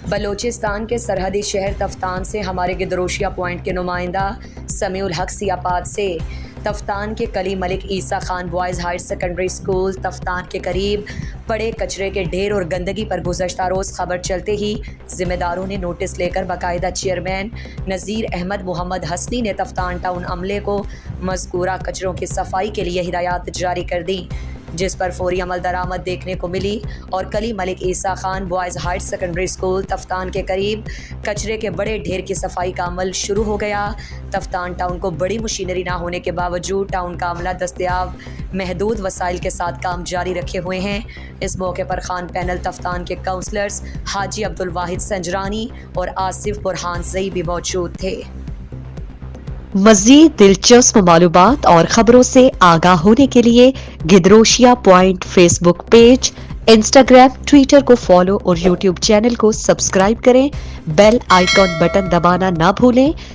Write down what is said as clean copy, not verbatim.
بلوچستان کے سرحدی شہر تفتان سے ہمارے گدروشیا پوائنٹ کے نمائندہ سمیع الحق سیاپات سے تفتان کے Killi Malik Isa Khan boys higher secondary school Taftan کے قریب پڑے کچرے کے ڈھیر اور گندگی پر گزشتہ روز خبر چلتے ہی ذمہ داروں نے نوٹس لے کر باقاعدہ چیئرمین نذیر احمد محمد حسنی نے تفتان ٹاؤن عملے کو مذکورہ کچروں کی صفائی کے لیے ہدایات جاری کر دیں، جس پر فوری عمل درآمد دیکھنے کو ملی اور Killi Malik Isa Khan boys higher secondary school Taftan کے قریب کچرے کے بڑے ڈھیر کی صفائی کا عمل شروع ہو گیا۔ تفتان ٹاؤن کو بڑی مشینری نہ ہونے کے باوجود ٹاؤن کا عملہ دستیاب محدود وسائل کے ساتھ کام جاری رکھے ہوئے ہیں۔ اس موقع پر خان پینل تفتان کے کونسلرز حاجی عبدالواحد سنجرانی اور آصف برہان زئی بھی موجود تھے۔ مزید دلچسپ معلومات اور خبروں سے آگاہ ہونے کے لیے Gedrosia point Facebook page, Instagram, Twitter کو فالو اور یوٹیوب چینل کو سبسکرائب کریں۔ بیل آئیکن بٹن دبانا نہ بھولیں